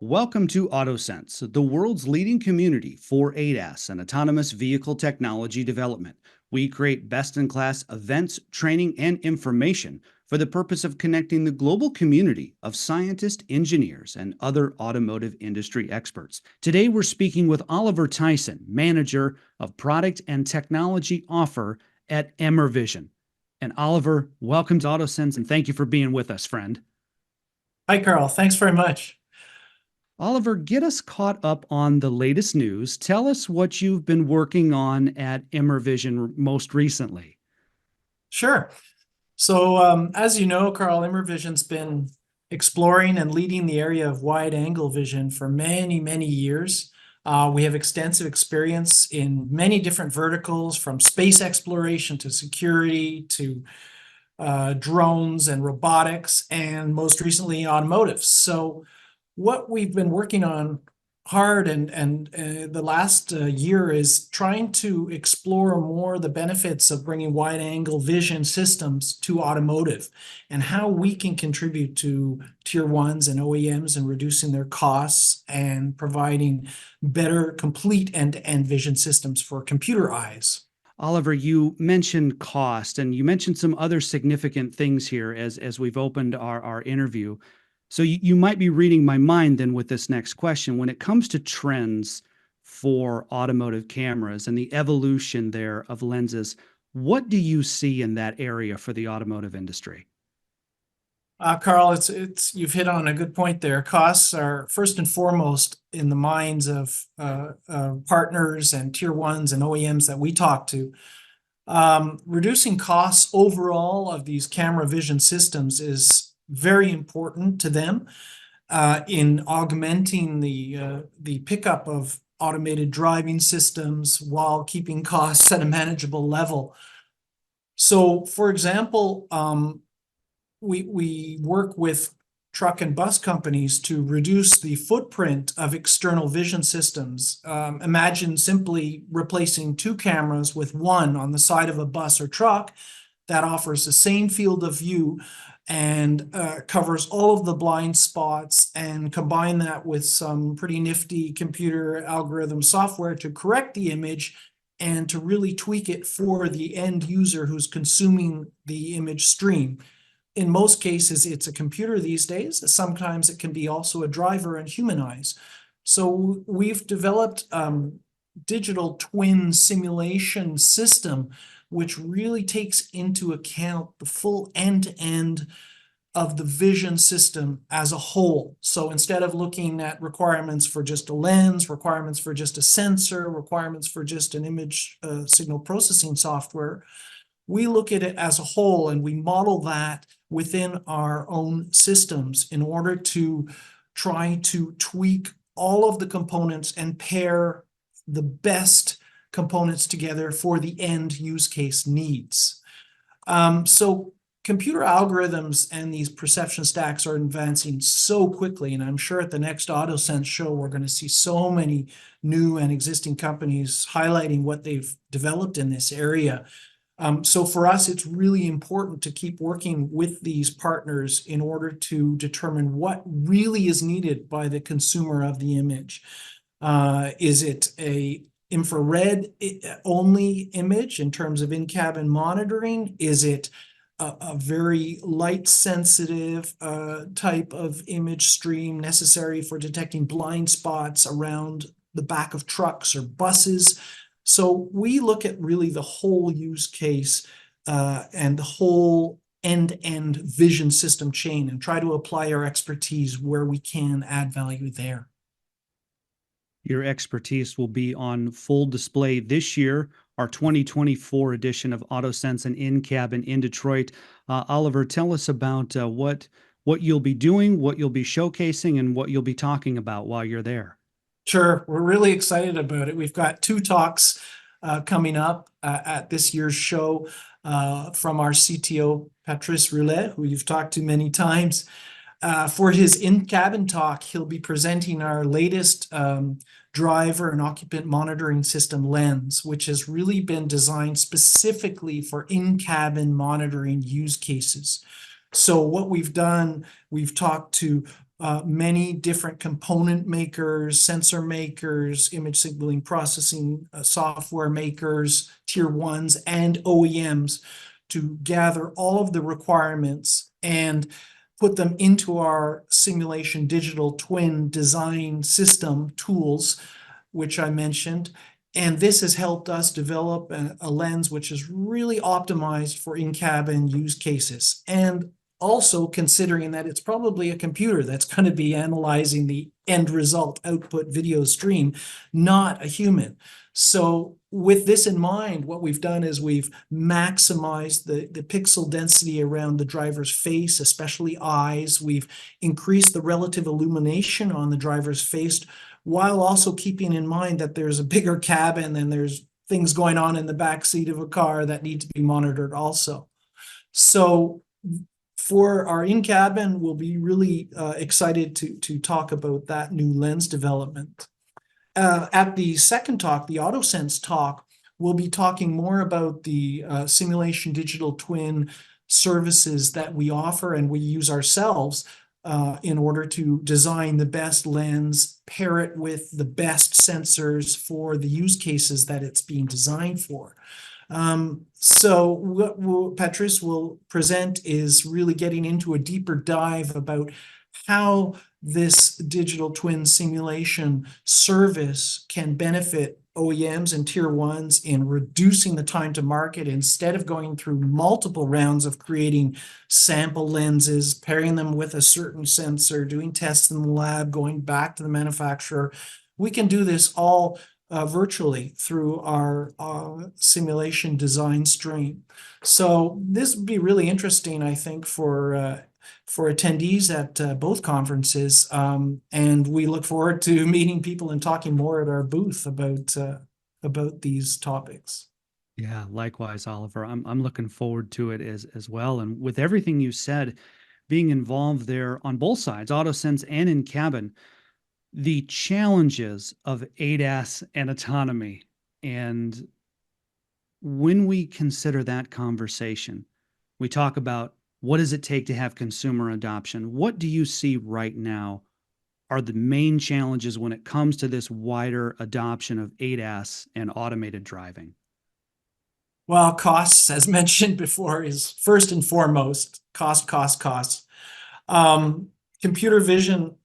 Welcome to AutoSens, the world's leading community for ADAS and autonomous vehicle technology development. We create best-in-class events, training, and information for the purpose of connecting the global community of scientists, engineers, and other automotive industry experts. Today, we're speaking with Oliver Tyson, Manager of Product and Technology Offer at Immervision. And Oliver, welcome to AutoSens, and thank you for being with us, friend. Hi, Carl. Thanks very much. Oliver, get us caught up on the latest news. Tell us what you've been working on at Immervision most recently. Sure. So, as you know, Carl, Immervision's been exploring and leading the area of wide-angle vision for many, many years. We have extensive experience in many different verticals, from space exploration to security to drones and robotics, and most recently automotive. So what we've been working on hard and the last year is trying to explore more the benefits of bringing wide angle vision systems to automotive and how we can contribute to tier ones and OEMs and reducing their costs and providing better complete end-to-end vision systems for computer eyes. Oliver, you mentioned cost, and you mentioned some other significant things here as we've opened our interview. So you might be reading my mind then with this next question. When it comes to trends for automotive cameras and the evolution there of lenses, what do you see in that area for the automotive industry? Carl, you've hit on a good point there. Costs are first and foremost in the minds of partners and tier ones and OEMs that we talk to. Reducing costs overall of these camera vision systems is very important to them in augmenting the pickup of automated driving systems while keeping costs at a manageable level. So, for example, we work with truck and bus companies to reduce the footprint of external vision systems. Imagine simply replacing two cameras with one on the side of a bus or truck that offers the same field of view and covers all of the blind spots, and combine that with some pretty nifty computer algorithm software to correct the image and to really tweak it for the end user who's consuming the image stream. In most cases, it's a computer these days. Sometimes it can be also a driver and human eyes. So we've developed digital twin simulation system, which really takes into account the full end-to-end of the vision system as a whole. So instead of looking at requirements for just a lens, requirements for just a sensor, requirements for just an image signal processing software, we look at it as a whole and we model that within our own systems in order to try to tweak all of the components and pair the best components together for the end use case needs. So computer algorithms and these perception stacks are advancing so quickly, and I'm sure at the next AutoSens show we're going to see so many new and existing companies highlighting what they've developed in this area. So for us, it's really important to keep working with these partners in order to determine what really is needed by the consumer of the image. Is it a infrared only image in terms of in-cabin monitoring? Is it a very light sensitive type of image stream necessary for detecting blind spots around the back of trucks or buses? So we look at really the whole use case and the whole end-to-end vision system chain and try to apply our expertise where we can add value there. Your expertise will be on full display this year, our 2024 edition of AutoSens and In-Cabin in Detroit. Oliver, tell us about what you'll be doing, what you'll be showcasing, and what you'll be talking about while you're there. Sure, we're really excited about it. We've got two talks coming up at this year's show from our CTO, Patrice Roulet, who you've talked to many times. For his in-cabin talk, he'll be presenting our latest driver and occupant monitoring system lens, which has really been designed specifically for in-cabin monitoring use cases. So what we've done, we've talked to many different component makers, sensor makers, image signaling processing software makers, tier ones, and OEMs to gather all of the requirements and put them into our simulation digital twin design system tools, which I mentioned. And this has helped us develop a lens which is really optimized for in-cabin use cases. And also considering that it's probably a computer that's going to be analyzing the end result output video stream, not a human. So with this in mind, what we've done is we've maximized the pixel density around the driver's face, especially eyes. We've increased the relative illumination on the driver's face, while also keeping in mind that there's a bigger cabin and there's things going on in the back seat of a car that need to be monitored also. So for our in-cabin, we'll be really excited to talk about that new lens development. At the second talk, the AutoSens talk, we'll be talking more about the simulation digital twin services that we offer and we use ourselves in order to design the best lens, pair it with the best sensors for the use cases that it's being designed for. So what Patrice will present is really getting into a deeper dive about how this digital twin simulation service can benefit OEMs and tier ones in reducing the time to market instead of going through multiple rounds of creating sample lenses, pairing them with a certain sensor, doing tests in the lab, going back to the manufacturer. We can do this all virtually through our simulation design stream. So this would be really interesting, I think, for attendees at both conferences. And we look forward to meeting people and talking more at our booth about these topics. Yeah, likewise, Oliver. I'm looking forward to it as well. And with everything you said, being involved there on both sides, AutoSense and in cabin, the challenges of ADAS and autonomy. And when we consider that conversation, we talk about what does it take to have consumer adoption? What do you see right now are the main challenges when it comes to this wider adoption of ADAS and automated driving? Well, costs, as mentioned before, is first and foremost cost. Computer vision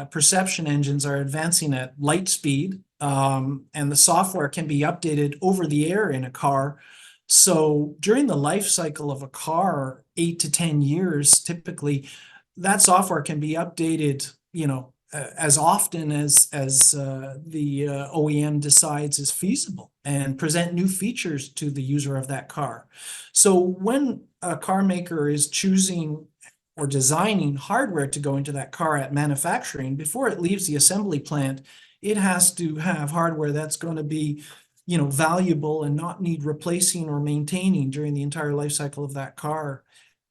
perception engines are advancing at light speed, and the software can be updated over the air in a car. So during the life cycle of a car, 8 to 10 years, typically, that software can be updated, as often as the OEM decides is feasible and present new features to the user of that car. So when a car maker is choosing or designing hardware to go into that car at manufacturing, before it leaves the assembly plant, it has to have hardware that's going to be, valuable and not need replacing or maintaining during the entire life cycle of that car,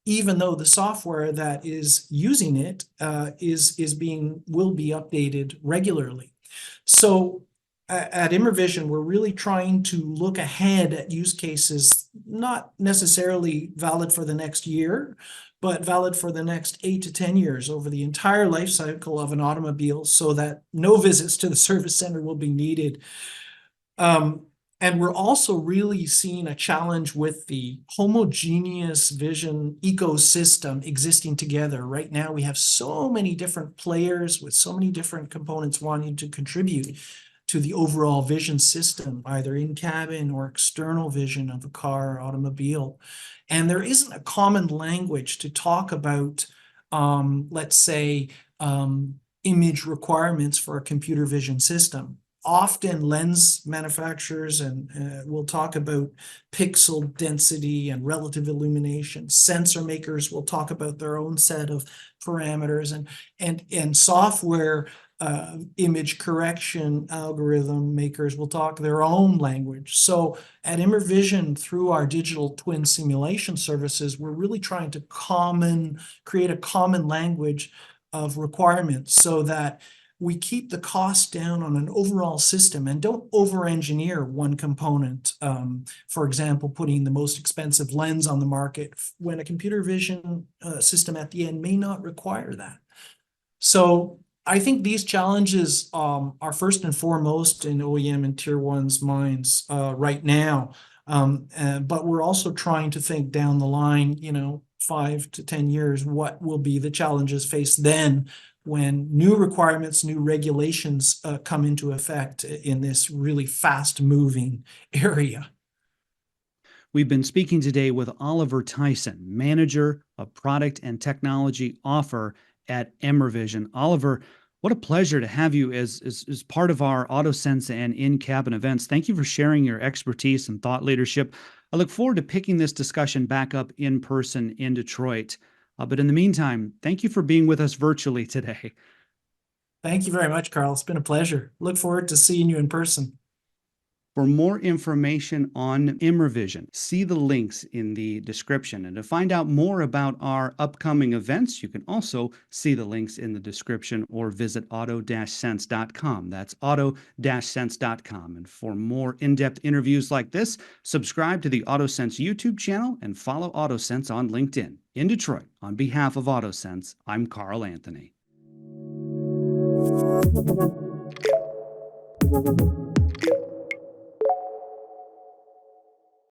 even though the software that is using it will be updated regularly. So at Immervision, we're really trying to look ahead at use cases, not necessarily valid for the next year, but valid for the next 8 to 10 years over the entire life cycle of an automobile, so that no visits to the service center will be needed. And we're also really seeing a challenge with the homogeneous vision ecosystem existing together. Right now, we have so many different players with so many different components wanting to contribute to the overall vision system, either in cabin or external vision of a car or automobile. And there isn't a common language to talk about, let's say, image requirements for a computer vision system. Often lens manufacturers and will talk about pixel density and relative illumination. Sensor makers will talk about their own set of parameters, and software image correction algorithm makers will talk their own language. So at Immervision, through our digital twin simulation services, we're really trying to create a common language of requirements so that we keep the cost down on an overall system and don't over-engineer one component. For example, putting the most expensive lens on the market when a computer vision system at the end may not require that. So I think these challenges are first and foremost in OEM and Tier 1's minds right now. But we're also trying to think down the line, 5 to 10 years, what will be the challenges faced then when new requirements, new regulations come into effect in this really fast-moving area. We've been speaking today with Oliver Tyson, Manager of Product and Technology Offer at Immervision. Oliver, what a pleasure to have you as part of our AutoSense and in-cabin events. Thank you for sharing your expertise and thought leadership. I look forward to picking this discussion back up in person in Detroit. But in the meantime, thank you for being with us virtually today. Thank you very much, Carl. It's been a pleasure. Look forward to seeing you in person. For more information on Immervision, see the links in the description. And to find out more about our upcoming events, you can also see the links in the description or visit auto-sense.com. That's auto-sense.com. And for more in-depth interviews like this, subscribe to the AutoSense YouTube channel and follow AutoSense on LinkedIn. In Detroit, on behalf of AutoSense, I'm Carl Anthony.